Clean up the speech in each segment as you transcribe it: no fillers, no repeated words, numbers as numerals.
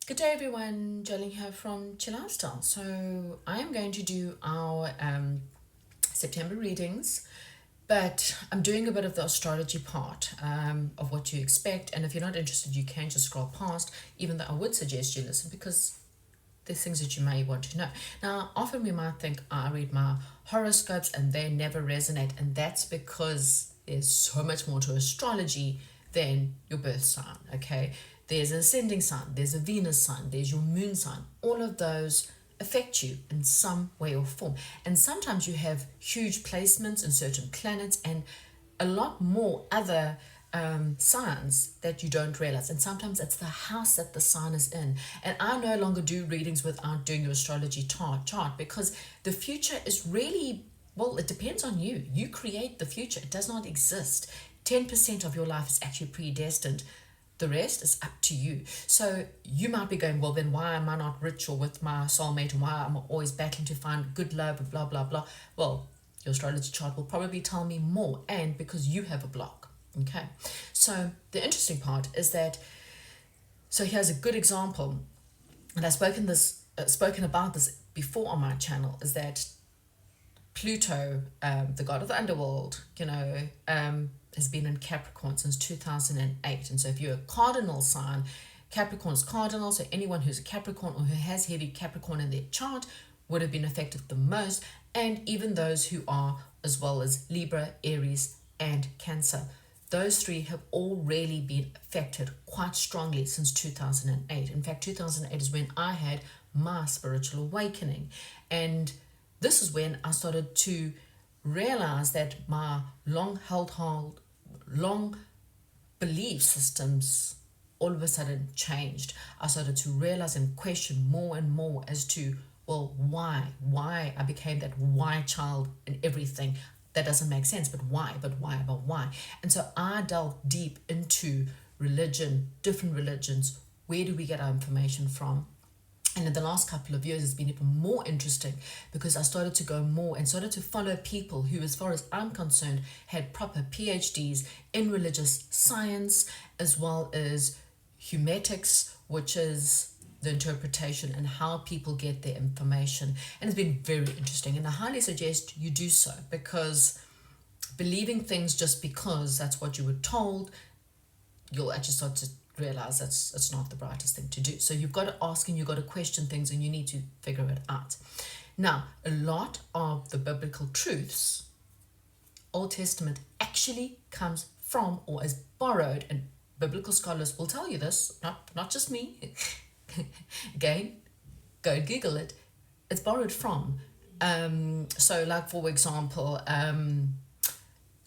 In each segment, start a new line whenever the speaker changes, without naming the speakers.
Good day, everyone. Jolene here from Chill Lifestyle. So I am going to do our September readings, but I'm doing a bit of the astrology part of what you expect. And if you're not interested, you can just scroll past, even though I would suggest you listen because there's things that you may want to know. Now, often we might think, I read my horoscopes and they never resonate. And that's because there's so much more to astrology than your birth sign, okay? There's an ascending sign, there's a Venus sign, there's your moon sign. All of those affect you in some way or form. And sometimes you have huge placements in certain planets and a lot more other signs that you don't realize. And sometimes it's the house that the sign is in. And I no longer do readings without doing your astrology chart because the future is really, well, it depends on you. You create the future, it does not exist. 10% of your life is actually predestined. The rest is up to you. So you might be going, well, then why am I not rich or with my soulmate, and why am I always battling to find good love and blah, blah, blah. Well, your astrology chart will probably tell me more, and because you have a block. Okay. So the interesting part is that, so here's a good example, and I've spoken about this before on my channel, is that Pluto, the god of the underworld, has been in Capricorn since 2008. And so if you're a cardinal sign, Capricorn is cardinal. So anyone who's a Capricorn or who has heavy Capricorn in their chart would have been affected the most. And even those who are, as well as Libra, Aries, and Cancer. Those three have all really been affected quite strongly since 2008. In fact, 2008 is when I had my spiritual awakening. And this is when I started to realize that my long belief systems all of a sudden changed. I started to realize and question more and more as to, well, why I became that why child and everything. That doesn't make sense, but why? And so I delved deep into religion, different religions. Where do we get our information from? And in the last couple of years, it's been even more interesting because I started to go more and started to follow people who, as far as I'm concerned, had proper PhDs in religious science, as well as humetics, which is the interpretation and how people get their information. And it's been very interesting. And I highly suggest you do so, because believing things just because that's what you were told, you'll actually start to realize it's not the brightest thing to do. So you've got to ask and you've got to question things and you need to figure it out. Now, a lot of the biblical truths, Old Testament, actually comes from or is borrowed, and biblical scholars will tell you this, not just me. Again, go Google it. It's borrowed from. So like, for example,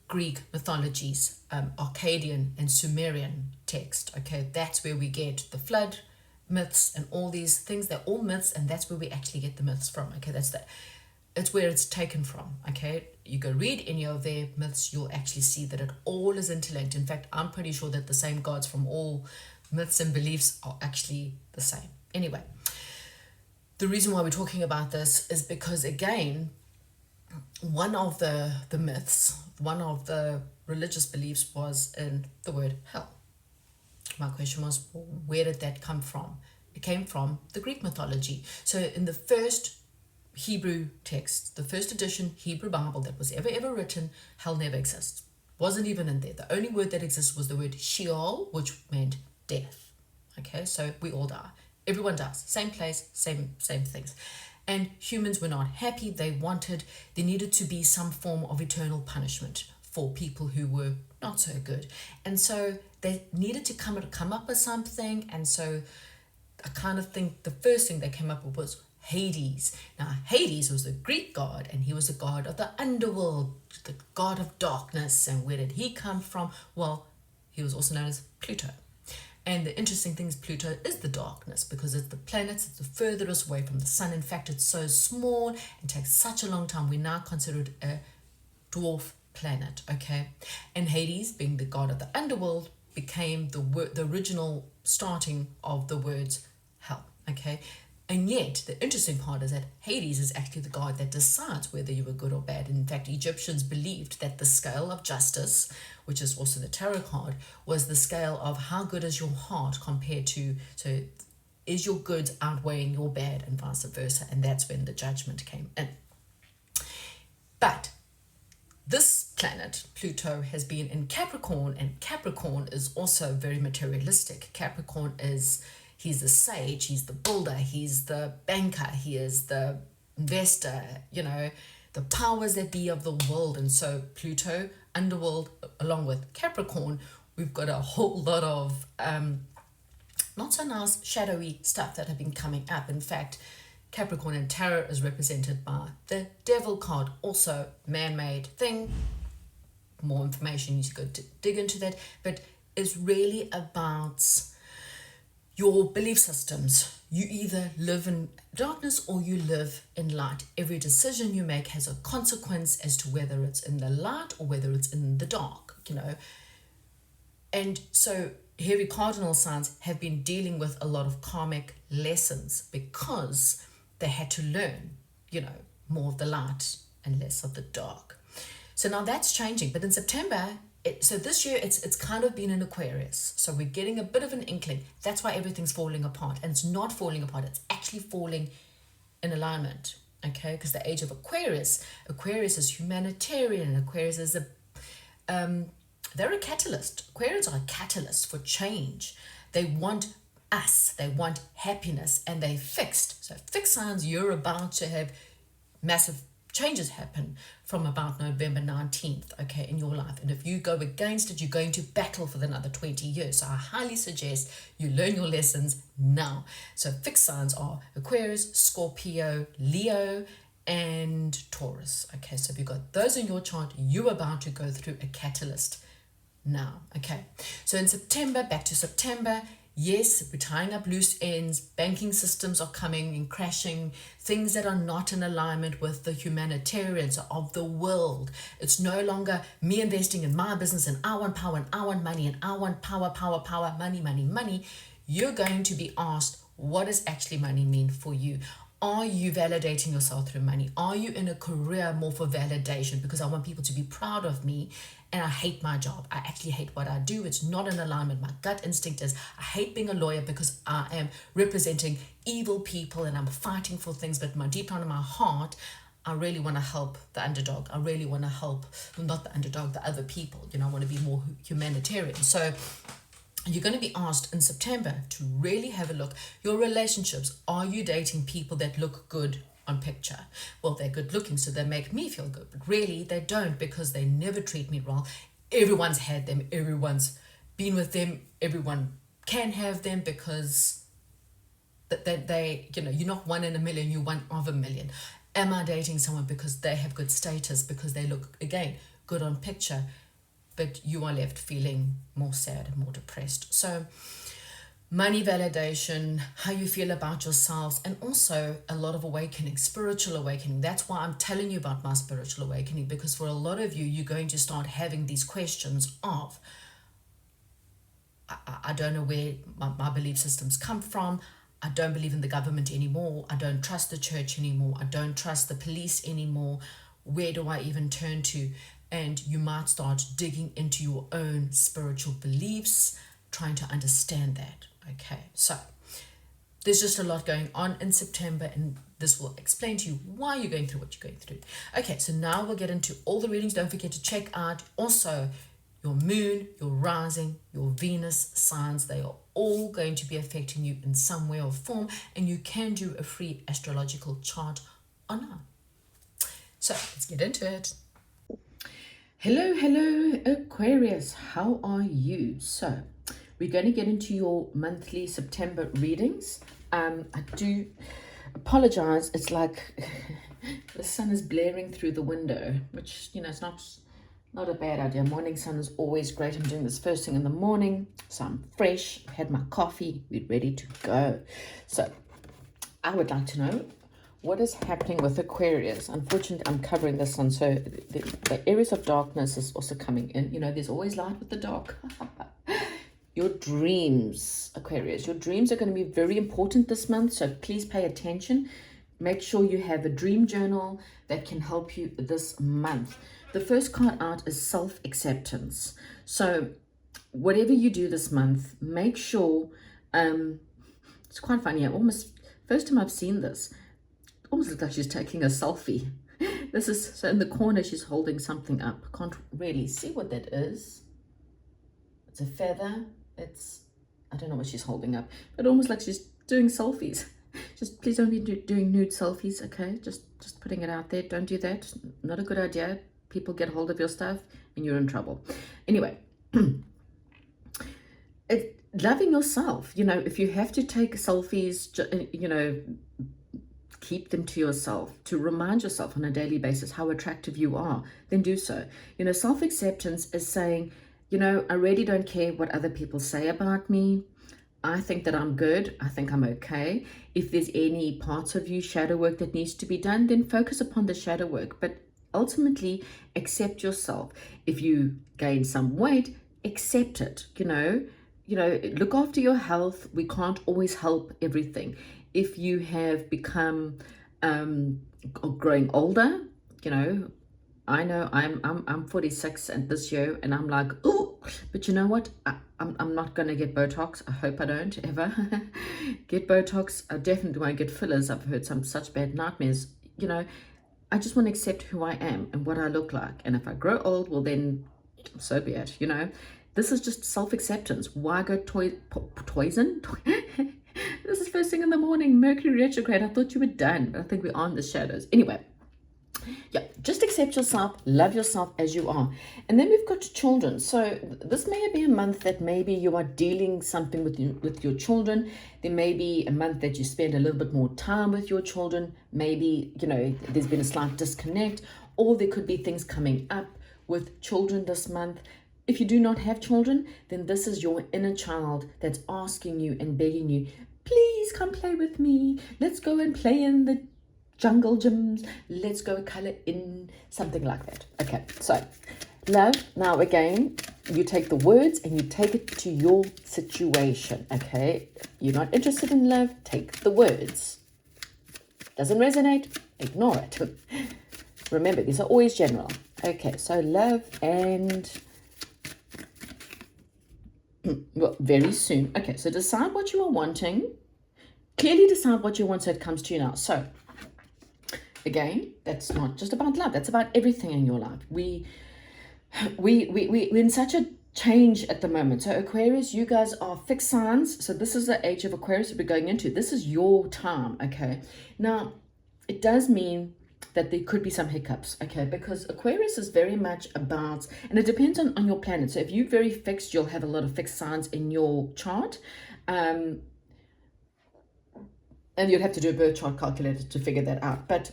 Greek mythologies, Akkadian and Sumerian text. Okay, that's where we get the flood myths and all these things. They're all myths, and that's where we actually get the myths from. Okay, it's where it's taken from. Okay, you go read any of their myths, you'll actually see that it all is interlinked. In fact, I'm pretty sure that the same gods from all myths and beliefs are actually the same. Anyway, the reason why we're talking about this is because, again, one of the myths, one of the religious beliefs was in the word hell. My question was, well, where did that come from? It came from the Greek mythology. So in the first Hebrew text, the first edition Hebrew Bible that was ever written, hell never exists. Wasn't even in there. The only word that exists was the word Sheol, which meant death. Okay, so we all die. Everyone dies. Same place, same things. And humans were not happy. There needed to be some form of eternal punishment for people who were not so good. And so they needed to come up with something. And so I kind of think the first thing they came up with was Hades. Now, Hades was the Greek god, and he was the god of the underworld, the god of darkness. And where did he come from? Well, he was also known as Pluto. And the interesting thing is Pluto is the darkness, because it's the planet, it's the furthest away from the sun. In fact, it's so small and takes such a long time. We now consider it a dwarf planet, okay? And Hades, being the god of the underworld, became the original starting of the words hell, okay? And yet, the interesting part is that Hades is actually the god that decides whether you were good or bad. In fact, Egyptians believed that the scale of justice, which is also the tarot card, was the scale of how good is your heart compared to, so is your good outweighing your bad and vice versa? And that's when the judgment came in. But this planet, Pluto, has been in Capricorn, and Capricorn is also very materialistic. Capricorn he's the sage, he's the builder, he's the banker, he is the investor, the powers that be of the world. And so Pluto, underworld, along with Capricorn, we've got a whole lot of not so nice shadowy stuff that have been coming up. In fact, Capricorn in tarot is represented by the devil card, also man-made thing. More information, you need to go dig into that, but it's really about your belief systems. You either live in darkness or you live in light. Every decision you make has a consequence as to whether it's in the light or whether it's in the dark, And so heavy cardinal signs have been dealing with a lot of karmic lessons because they had to learn, more of the light and less of the dark. So now that's changing. But in September, so this year it's kind of been in Aquarius. So we're getting a bit of an inkling. That's why everything's falling apart. And it's not falling apart. It's actually falling in alignment. Okay? Because the age of Aquarius is humanitarian. Aquarius is they're a catalyst. Aquarians are a catalyst for change. They want us, they want happiness, and they fixed. So fixed signs, you're about to have massive changes happen from about November 19th, okay, in your life. And if you go against it, you're going to battle for another 20 years. So I highly suggest you learn your lessons now. So fixed signs are Aquarius, Scorpio, Leo, and Taurus. Okay, so if you've got those in your chart, you're about to go through a catalyst now. Okay, so in September, back to September, yes, we're tying up loose ends. Banking systems are coming and crashing. Things that are not in alignment with the humanitarians of the world. It's no longer me investing in my business and I want power and I want money and I want power, money. You're going to be asked, what does actually money mean for you? Are you validating yourself through money? Are you in a career more for validation? Because I want people to be proud of me and I hate my job. I actually hate what I do. It's not in alignment. My gut instinct is I hate being a lawyer because I am representing evil people and I'm fighting for things. But deep down in my heart, I really want to help the underdog. I really want to help, not the underdog, the other people. I want to be more humanitarian. So you're going to be asked in September to really have a look. Your relationships, are you dating people that look good on picture? Well, they're good looking, so they make me feel good. But really, they don't, because they never treat me well. Everyone's had them. Everyone's been with them. Everyone can have them because they you're not one in a million, you're one of a million. Am I dating someone because they have good status, because they look, again, good on picture, but you are left feeling more sad and more depressed? So money validation, how you feel about yourselves, and also a lot of awakening, spiritual awakening. That's why I'm telling you about my spiritual awakening, because for a lot of you, you're going to start having these questions of, I don't know where my belief systems come from. I don't believe in the government anymore. I don't trust the church anymore. I don't trust the police anymore. Where do I even turn to? And you might start digging into your own spiritual beliefs, trying to understand that. Okay, so there's just a lot going on in September, and this will explain to you why you're going through what you're going through. Okay, so now we'll get into all the readings. Don't forget to check out also your moon, your rising, your Venus signs. They are all going to be affecting you in some way or form, and you can do a free astrological chart online. So let's get into it. Hello, Aquarius. How are you? So we're going to get into your monthly September readings. I do apologize. It's like the sun is blaring through the window, which, it's not a bad idea. Morning sun is always great. I'm doing this first thing in the morning, so I'm fresh. I've had my coffee. We're ready to go. So I would like to know, what is happening with Aquarius? Unfortunately, I'm covering this one, so the areas of darkness is also coming in. There's always light with the dark. Your dreams, Aquarius. Your dreams are going to be very important this month, so please pay attention. Make sure you have a dream journal that can help you this month. The first card out is self-acceptance. So whatever you do this month, make sure It's quite funny. First time I've seen this, almost looks like she's taking a selfie. This is, so in the corner, she's holding something up. Can't really see what that is. It's a feather. I don't know what she's holding up, but almost like she's doing selfies. Just please don't be doing nude selfies, okay? Just putting it out there. Don't do that. Not a good idea. People get hold of your stuff and you're in trouble. Anyway, loving yourself. You know, if you have to take selfies, you know, keep them to yourself, to remind yourself on a daily basis how attractive you are, then do so. You know, self-acceptance is saying, you know, I really don't care what other people say about me. I think that I'm good. I think I'm okay. If there's any parts of you, shadow work that needs to be done, then focus upon the shadow work. But ultimately, accept yourself. If you gain some weight, accept it. You know, look after your health. We can't always help everything. If you have become growing older, you know I'm 46 and this year, and I'm like, oh, but you know what? I'm not going to get Botox. I hope I don't ever get Botox. I definitely won't get fillers. I've heard some such bad nightmares. You know, I just want to accept who I am and what I look like. And if I grow old, well then, so be it. You know, this is just self-acceptance. Why go poison? This is first thing in the morning, Mercury retrograde. I thought you were done, but I think we are in the shadows. Anyway, yeah, just accept yourself, love yourself as you are. And then we've got children. So this may be a month that maybe you are dealing something with your children. There may be a month that you spend a little bit more time with your children. Maybe, you know, there's been a slight disconnect, or there could be things coming up with children this month. If you do not have children, then this is your inner child that's asking you and begging you, please come play with me. Let's go and play in the jungle gyms. Let's go color in, something like that. Okay, so love. Now again, you take the words and you take it to your situation. Okay, you're not interested in love, take the words. Doesn't resonate, ignore it. Remember, these are always general. Okay, so love and well, very soon. Okay, so decide what you are wanting. Clearly decide what you want so it comes to you now. So again, that's not just about love. That's about everything in your life. We're in such a change at the moment. So Aquarius, you guys are fixed signs. So this is the age of Aquarius that we're going into. This is your time, okay? Now, it does mean that there could be some hiccups, okay? Because Aquarius is very much about, and it depends on your planet. So if you're very fixed, you'll have a lot of fixed signs in your chart. And you'd have to do a birth chart calculator to figure that out. But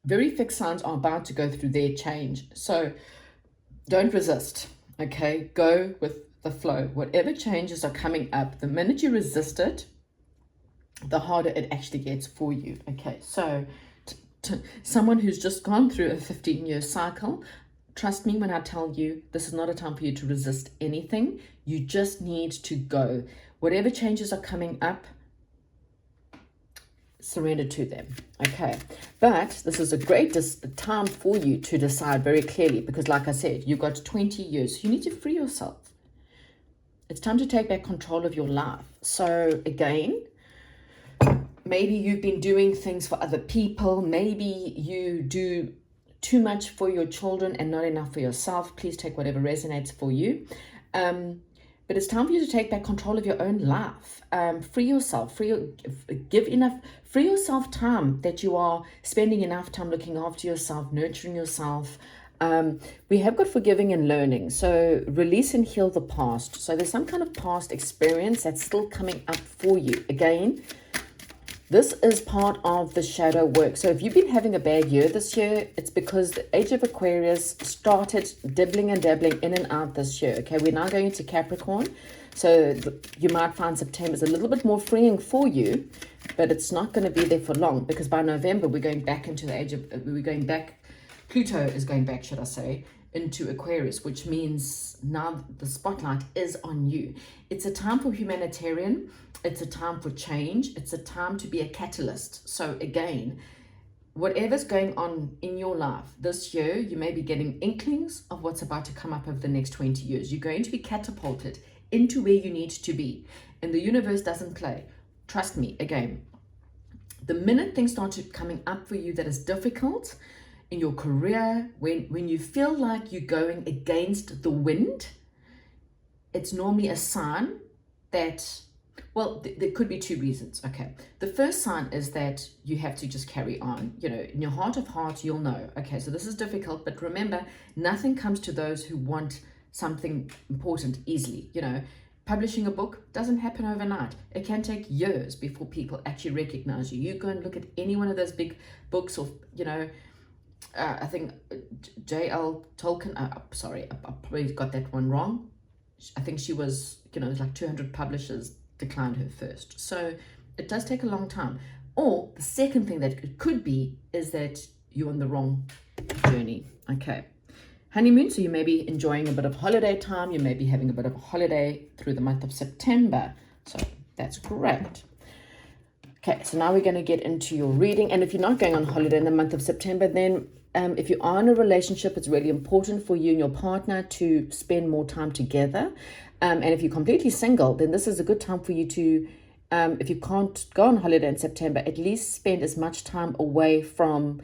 very fixed signs are about to go through their change. So don't resist, okay? Go with the flow. Whatever changes are coming up, the minute you resist it, the harder it actually gets for you, okay? So someone who's just gone through a 15-year cycle, trust me when I tell you, this is not a time for you to resist anything. You just need to go. Whatever changes are coming up, surrender to them, okay? But this is a great time for you to decide very clearly, because like I said, you've got 20 years. You need to free yourself. It's time to take back control of your life. So again, maybe you've been doing things for other people. Maybe you do too much for your children and not enough for yourself. Please take whatever resonates for you. But it's time for you to take back control of your own life. Free yourself. Free yourself time that you are spending enough time looking after yourself, nurturing yourself. We have got forgiving and learning. So release and heal the past. So there's some kind of past experience that's still coming up for you. Again, this is part of the shadow work. So if you've been having a bad year this year, it's because the age of Aquarius started dibbling and dabbling in and out this year. Okay, we're now going into Capricorn. So you might find September is a little bit more freeing for you, but it's not going to be there for long, because by November, we're going back into the age of, Pluto is going back, should I say, into Aquarius, which means now the spotlight is on you. It's a time for humanitarian. It's a time for change. It's a time to be a catalyst. So again, whatever's going on in your life this year, you may be getting inklings of what's about to come up over the next 20 years. You're going to be catapulted into where you need to be. And the universe doesn't play. Trust me, again, the minute things start coming up for you that is difficult in your career, when you feel like you're going against the wind, it's normally a sign that, well, there could be two reasons. Okay. The first sign is that you have to just carry on. You know, in your heart of hearts, you'll know, okay, so this is difficult, but remember, nothing comes to those who want something important easily. You know, publishing a book doesn't happen overnight. It can take years before people actually recognize you. You go and look at any one of those big books, or, you know, I think J.L. Tolkien, sorry, I probably got that one wrong. I think she was, you know, like 200 publishers declined her first. So it does take a long time. Or the second thing that it could be is that you're on the wrong journey. Okay. Honeymoon, so you may be enjoying a bit of holiday time. You may be having a bit of a holiday through the month of September. So that's great. Okay, so now we're going to get into your reading. And if you're not going on holiday in the month of September, then if you are in a relationship, it's really important for you and your partner to spend more time together. And if you're completely single, then this is a good time for you to, if you can't go on holiday in September, at least spend as much time away from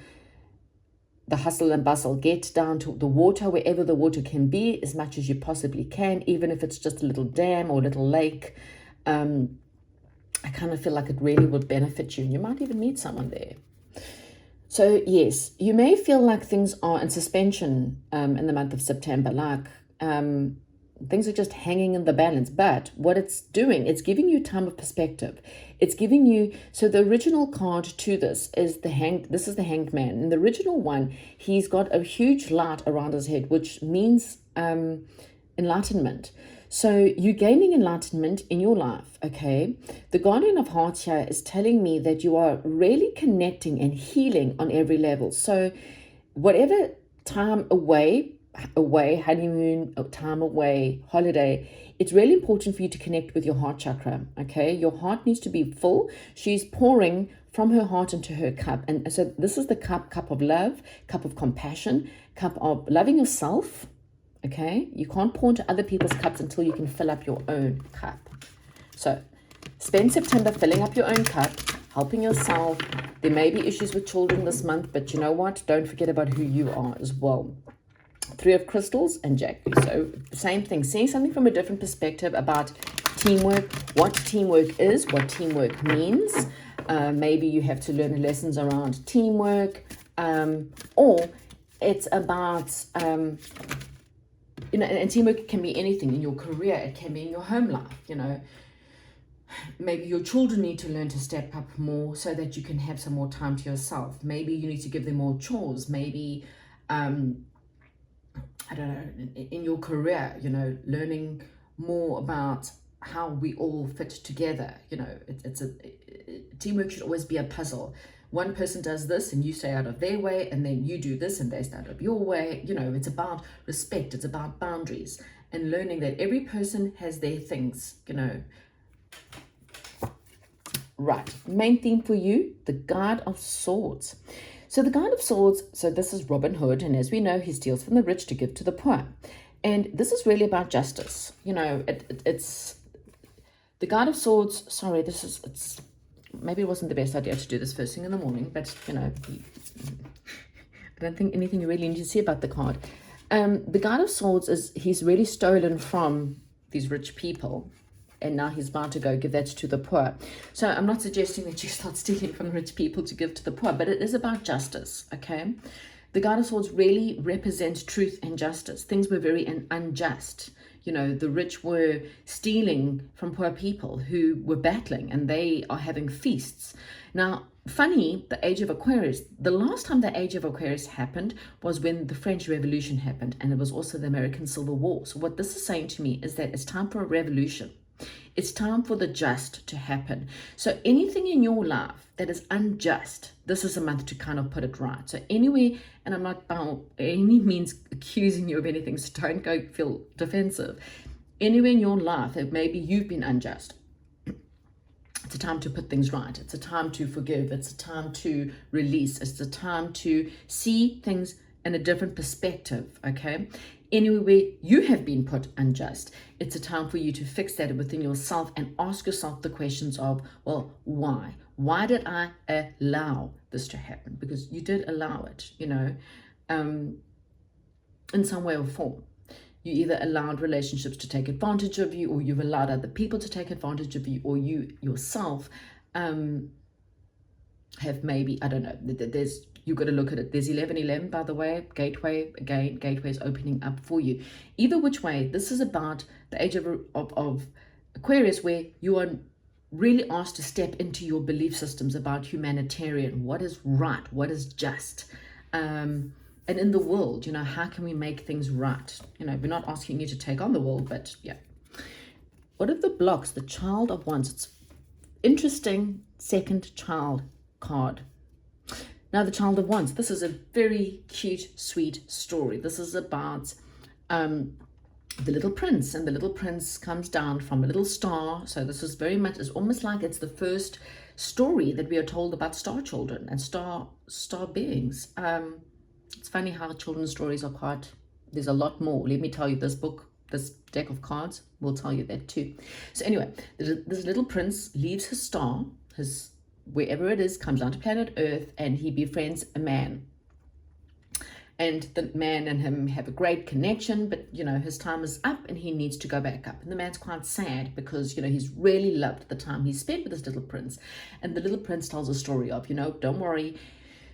the hustle and bustle. Get down to the water, wherever the water can be, as much as you possibly can, even if it's just a little dam or a little lake. I kind of feel like it really would benefit you, and you might even meet someone there. So yes, you may feel like things are in suspension in the month of September, like things are just hanging in the balance. But what it's doing, it's giving you time of perspective. It's giving you, so the original card to this is this is the Hanged Man. In the original one, he's got a huge light around his head, which means enlightenment. So you're gaining enlightenment in your life, okay? The Guardian of Hearts here is telling me that you are really connecting and healing on every level. So whatever time away, honeymoon, time away, holiday, it's really important for you to connect with your heart chakra, okay? Your heart needs to be full. She's pouring from her heart into her cup. And so this is the cup of love, cup of compassion, cup of loving yourself. Okay, you can't pour into other people's cups until you can fill up your own cup. So spend September filling up your own cup, helping yourself. There may be issues with children this month, but you know what? Don't forget about who you are as well. 3 of Crystals and Jack. So same thing, seeing something from a different perspective about teamwork, what teamwork is, what teamwork means. Maybe you have to learn lessons around teamwork, or it's about... you know, and teamwork can be anything in your career. It can be in your home life, you know. Maybe your children need to learn to step up more so that you can have some more time to yourself. Maybe you need to give them more chores. Maybe, I don't know, in your career, you know, learning more about how we all fit together. You know, teamwork should always be a puzzle. One person does this and you stay out of their way, and then you do this and they stay out of your way. You know, it's about respect. It's about boundaries and learning that every person has their things, you know. Right. Main theme for you, the Guard of Swords. So the Guard of Swords, so this is Robin Hood. And as we know, he steals from the rich to give to the poor. And this is really about justice. You know, it's the Guard of Swords. Sorry, it's maybe it wasn't the best idea to do this first thing in the morning, but, you know, I don't think anything you really need to see about the card. The Guard of Swords he's really stolen from these rich people, and now he's about to go give that to the poor. So I'm not suggesting that you start stealing from rich people to give to the poor, but it is about justice, okay? The Guard of Swords really represents truth and justice. Things were very unjust. You know, the rich were stealing from poor people who were battling, and they are having feasts. Now, funny, the Age of Aquarius, the last time the Age of Aquarius happened was when the French Revolution happened, and it was also the American Civil War. So what this is saying to me is that it's time for a revolution. It's time for the just to happen. So anything in your life that is unjust, this is a month to kind of put it right. So anyway, and I'm not by any means accusing you of anything, so don't go feel defensive. Anywhere in your life that maybe you've been unjust, it's a time to put things right. It's a time to forgive. It's a time to release. It's a time to see things and a different perspective, okay? Anywhere you have been put unjust, it's a time for you to fix that within yourself and ask yourself the questions of, well, why? Why did I allow this to happen? Because you did allow it, you know, in some way or form. You either allowed relationships to take advantage of you, or you've allowed other people to take advantage of you, or you yourself have maybe, I don't know, you've got to look at it. There's 11:11, by the way, gateway, again, gateway is opening up for you. Either which way, this is about the age of Aquarius, where you are really asked to step into your belief systems about humanitarian, what is right, what is just. And in the world, you know, how can we make things right? You know, we're not asking you to take on the world, but yeah. What are the blocks? The Child of Wands. It's interesting second child card. Now, the Child of Wands. This is a very cute, sweet story. This is about the little prince, and the little prince comes down from a little star. So this is very much, it's almost like it's the first story that we are told about star children and star beings. It's funny how children's stories are quite, there's a lot more. Let me tell you, this book, this deck of cards will tell you that too. So anyway, this little prince leaves his star, wherever it is, comes down to planet Earth, and he befriends a man. And the man and him have a great connection, but, you know, his time is up and he needs to go back up. And the man's quite sad because, you know, he's really loved the time he spent with this little prince. And the little prince tells a story of, you know, don't worry,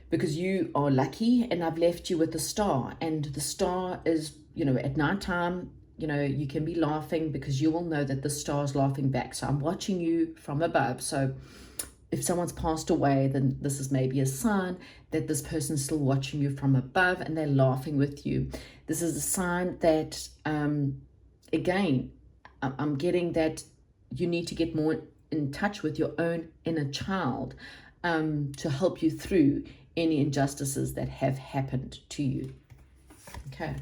because you are lucky and I've left you with the star. And the star is, you know, at night time, you know, you can be laughing because you will know that the star is laughing back. So I'm watching you from above. So if someone's passed away, then this is maybe a sign that this person's still watching you from above and they're laughing with you. This is a sign that, again, I'm getting that you need to get more in touch with your own inner child to help you through any injustices that have happened to you. Okay.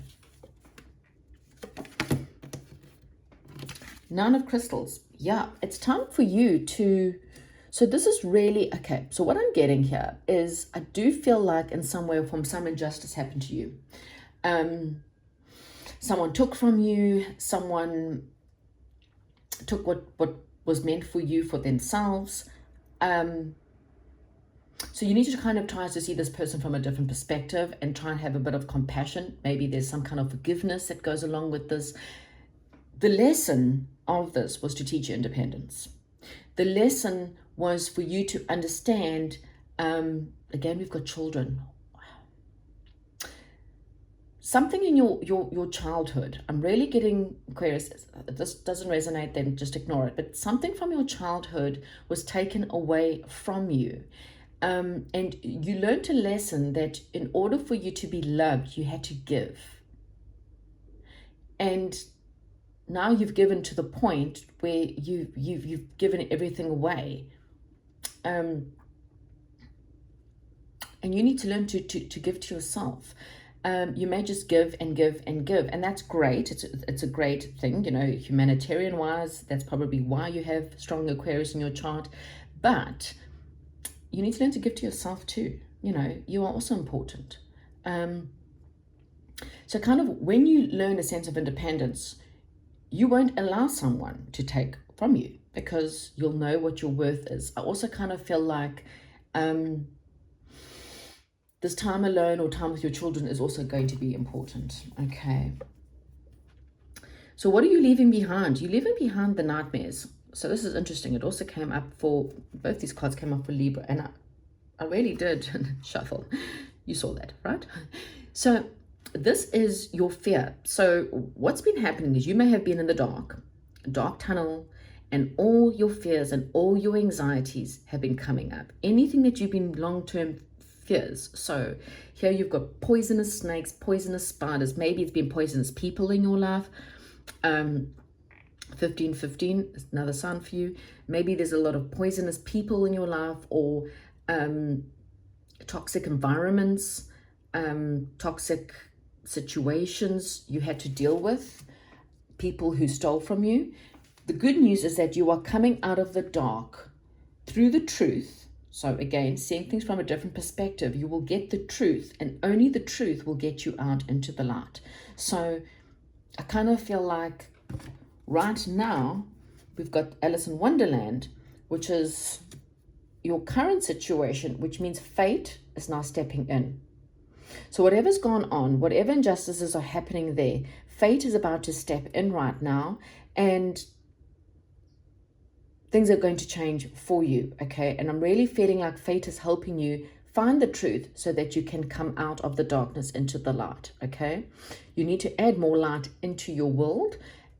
Nine of Crystals. Yeah, it's time for you to... So this is really, okay, so what I'm getting here is I do feel like in some way or form some injustice happened to you. Someone took from you, someone took what was meant for you for themselves. So you need to kind of try to see this person from a different perspective and try and have a bit of compassion. Maybe there's some kind of forgiveness that goes along with this. The lesson of this was to teach you independence. The lesson was for you to understand, again, we've got children. Something in your childhood, I'm really getting, Aquarius, if this doesn't resonate, then just ignore it, but something from your childhood was taken away from you. And you learned a lesson that in order for you to be loved, you had to give. And now you've given to the point where you've given everything away. And you need to learn to give to yourself. You may just give and give and give, and that's great. It's a great thing, you know, humanitarian wise. That's probably why you have strong Aquarius in your chart. But you need to learn to give to yourself too. You know, you are also important. So kind of when you learn a sense of independence, you won't allow someone to take from you because you'll know what your worth is. I also kind of feel like this time alone or time with your children is also going to be important. Okay. So what are you leaving behind? You're leaving behind the nightmares. So this is interesting. It also came up for, both these cards came up for Libra, and I really did shuffle. You saw that, right? So this is your fear. So what's been happening is you may have been in the dark tunnel, and all your fears and all your anxieties have been coming up. Anything that you've been long-term fears. So here you've got poisonous snakes, poisonous spiders. Maybe it's been poisonous people in your life. 1515 is another sign for you. Maybe there's a lot of poisonous people in your life, or toxic environments, toxic situations you had to deal with, people who stole from you. The good news is that you are coming out of the dark through the truth. So again, seeing things from a different perspective, you will get the truth, and only the truth will get you out into the light. So I kind of feel like right now we've got Alice in Wonderland, which is your current situation, which means fate is now stepping in. So whatever's gone on, whatever injustices are happening there, fate is about to step in right now, and things are going to change for you, okay? And I'm really feeling like fate is helping you find the truth so that you can come out of the darkness into the light, okay? You need to add more light into your world,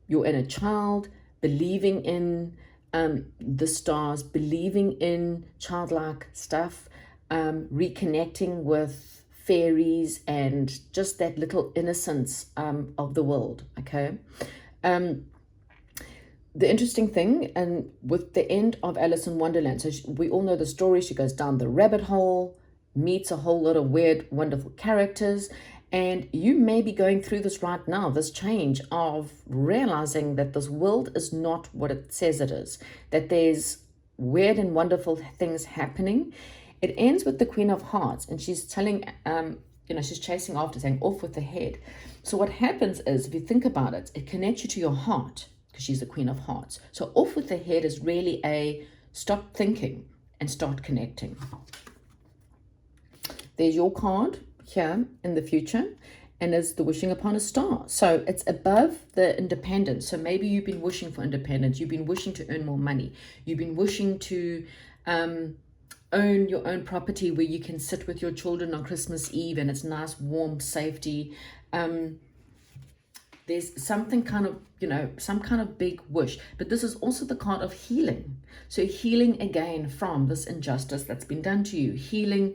your inner child, believing in the stars, believing in childlike stuff, reconnecting with fairies and just that little innocence of the world, okay? The interesting thing, and with the end of Alice in Wonderland, so we all know the story. She goes down the rabbit hole, meets a whole lot of weird, wonderful characters, and you may be going through this right now, this change of realizing that this world is not what it says it is, that there's weird and wonderful things happening. It ends with the Queen of Hearts, and she's telling, she's chasing after, saying, off with the head. So what happens is, if you think about it, it connects you to your heart, because she's the Queen of Hearts. So off with the head is really a stop thinking and start connecting. There's your card here in the future, and it's the wishing upon a star. So it's above the independence. So maybe you've been wishing for independence. You've been wishing to earn more money. You've been wishing to own your own property where you can sit with your children on Christmas Eve and it's nice, warm, safety. There's something kind of, some kind of big wish. But this is also the card of healing. So healing again from this injustice that's been done to you. Healing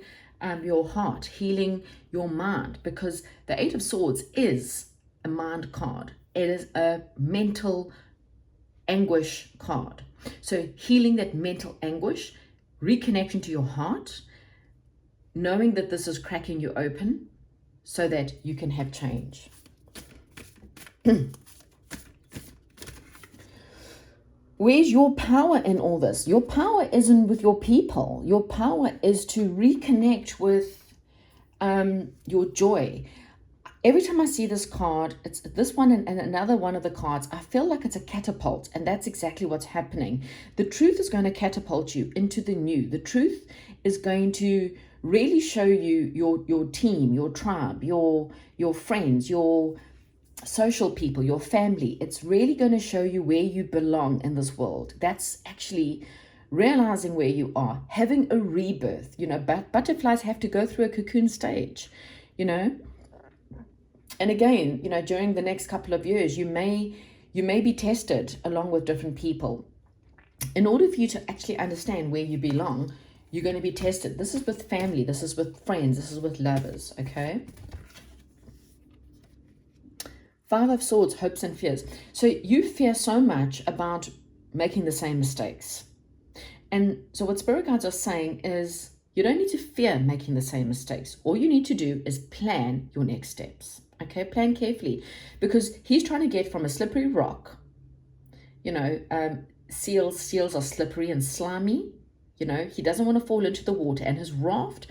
your heart, healing your mind. Because the Eight of Swords is a mind card. It is a mental anguish card. So healing that mental anguish, reconnection to your heart, knowing that this is cracking you open so that you can have change. Where's your power in all this? Your power isn't with your people. Your power is to reconnect with your joy. Every time I see this card, it's this one and another one of the cards, I feel like it's a catapult, and that's exactly what's happening. The truth is going to catapult you into the new. The truth is going to really show you your team, your tribe, your friends, your social people, your family. It's really going to show you where you belong in this world. That's actually realizing where you are, having a rebirth. But butterflies have to go through a cocoon stage, And again, during the next couple of years, you may be tested along with different people. In order for you to actually understand where you belong, you're going to be tested. This is with family, this is with friends, this is with lovers, okay? Five of Swords, hopes and fears. So you fear so much about making the same mistakes. And so what spirit guides are saying is, you don't need to fear making the same mistakes. All you need to do is plan your next steps. Okay, plan carefully, because he's trying to get from a slippery rock. Seals are slippery and slimy. He doesn't want to fall into the water, and his raft,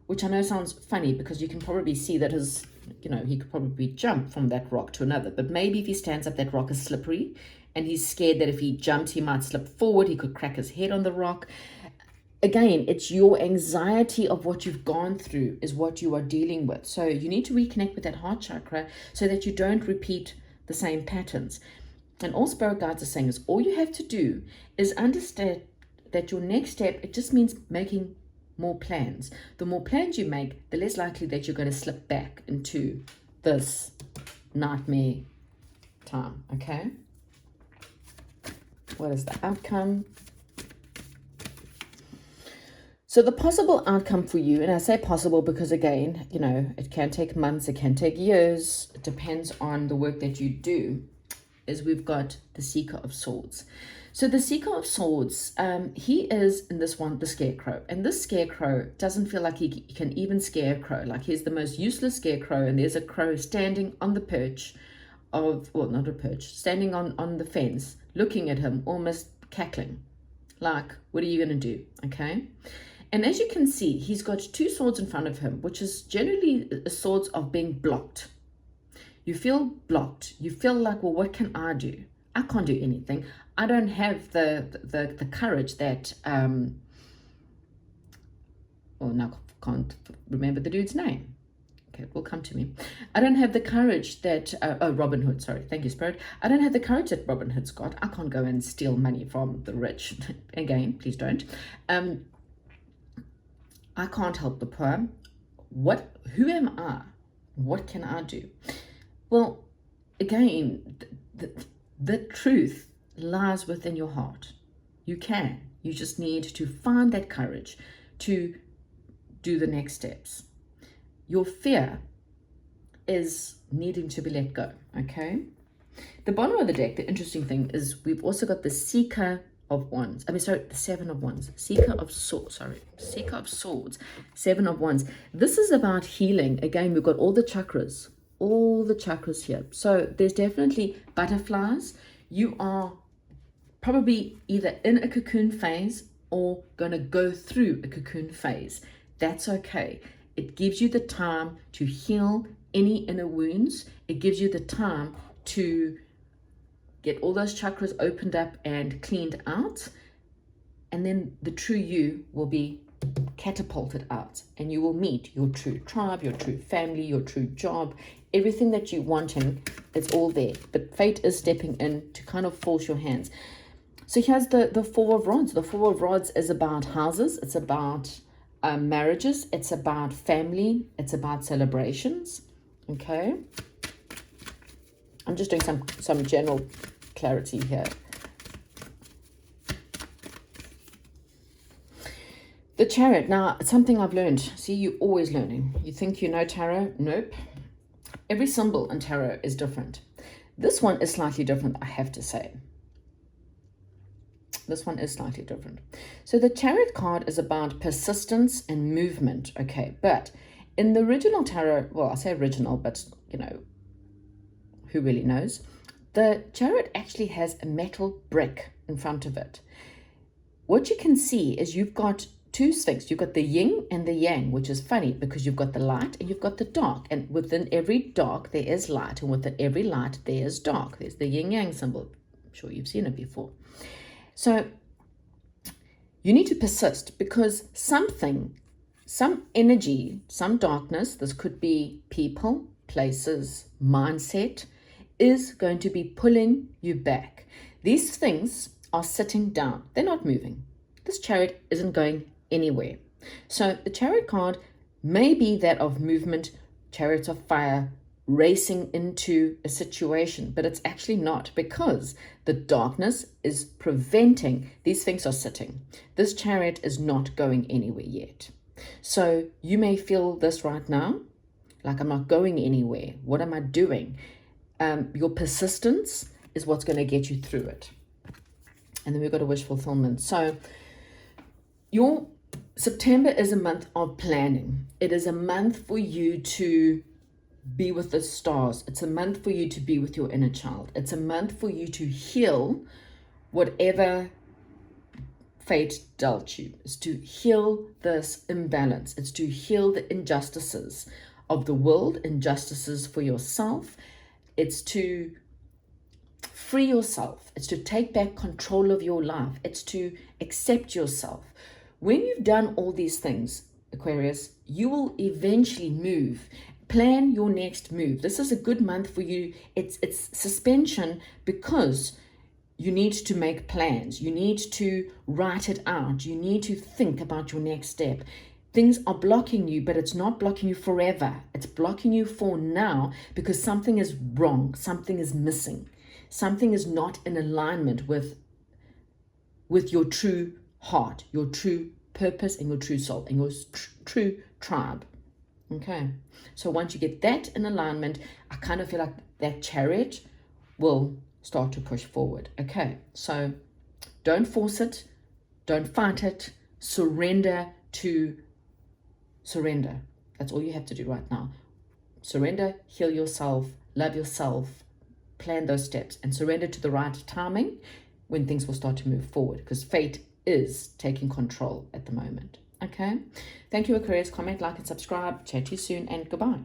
which I know sounds funny because you can probably see that he could probably jump from that rock to another. But maybe if he stands up, that rock is slippery, and he's scared that if he jumps, he might slip forward. He could crack his head on the rock. Again, it's your anxiety of what you've gone through is what you are dealing with. So you need to reconnect with that heart chakra so that you don't repeat the same patterns. And all spirit guides are saying is all you have to do is understand that your next step, it just means making more plans. The more plans you make, the less likely that you're going to slip back into this nightmare time, okay? What is the outcome? So the possible outcome for you, and I say possible because again, it can take months, it can take years, it depends on the work that you do, is we've got the Seeker of Swords. So the Seeker of Swords, he is in this one, the Scarecrow. And this Scarecrow doesn't feel like he can even scare a crow. Like he's the most useless scarecrow, and there's a crow standing on the perch not a perch, standing on the fence, looking at him, almost cackling. Like, what are you going to do? Okay? And as you can see, he's got two swords in front of him, which is generally swords of being blocked. You feel blocked. You feel like, well, what can I do? I can't do anything. I don't have the courage that, well, now I can't remember the dude's name. Okay, it will come to me. I don't have the courage that, Robin Hood, sorry. Thank you, Spirit. I don't have the courage that Robin Hood's got. I can't go and steal money from the rich. Again, please don't. I can't help the poor. Who am I? What can I do? Well, again, the truth lies within your heart. You can. You just need to find that courage to do the next steps. Your fear is needing to be let go, okay? The bottom of the deck, the interesting thing is we've also got the Seeker of Wands. The Seven of Wands. Seeker of Swords, Seven of Wands. This is about healing. Again, we've got all the chakras here. So there's definitely butterflies. You are probably either in a cocoon phase or going to go through a cocoon phase. That's okay. It gives you the time to heal any inner wounds. It gives you the time to get all those chakras opened up and cleaned out. And then the true you will be catapulted out, and you will meet your true tribe, your true family, your true job. Everything that you're wanting, it's all there. But fate is stepping in to kind of force your hands. So here's the Four of Rods. The Four of Rods is about houses. It's about marriages. It's about family. It's about celebrations. Okay. I'm just doing some general clarity here. The Chariot. Now, it's something I've learned. See, you're always learning. You think you know tarot? Nope. Every symbol in tarot is different. This one is slightly different, I have to say. This one is slightly different. So the Chariot card is about persistence and movement. Okay, but in the original tarot, well, I say original, but you know, who really knows? The Chariot actually has a metal brick in front of it. What you can see is you've got two sphinx. You've got the yin and the yang, which is funny because you've got the light and you've got the dark. And within every dark, there is light. And within every light, there is dark. There's the yin yang symbol. I'm sure you've seen it before. So you need to persist because something, some energy, some darkness, this could be people, places, mindset, is going to be pulling you back. These things are sitting down. They're not moving. This Chariot isn't going anywhere. So the Chariot card may be that of movement, chariots of fire, racing into a situation, but it's actually not, because the darkness is preventing. These things are sitting. This Chariot is not going anywhere yet. So you may feel this right now, like I'm not going anywhere. What am I doing? Your persistence is what's going to get you through it. And then we've got a wish fulfillment. So your September is a month of planning. It is a month for you to be with the stars. It's a month for you to be with your inner child. It's a month for you to heal whatever fate dealt you. It's to heal this imbalance. It's to heal the injustices of the world, injustices for yourself. It's to free yourself. It's to take back control of your life. It's to accept yourself. When you've done all these things, Aquarius, you will eventually move. Plan your next move. This is a good month for you. It's suspension because you need to make plans. You need to write it out. You need to think about your next step. Things are blocking you, but it's not blocking you forever. It's blocking you for now because something is wrong. Something is missing. Something is not in alignment with your true heart, your true purpose, and your true soul, and your true tribe. Okay. So once you get that in alignment, I kind of feel like that Chariot will start to push forward. Okay. So don't force it. Don't fight it. Surrender. That's all you have to do right now. Surrender, heal yourself, love yourself, plan those steps, and surrender to the right timing when things will start to move forward, because fate is taking control at the moment. Okay. Thank you, Aquarius. Comment, like, and subscribe. Chat to you soon, and goodbye.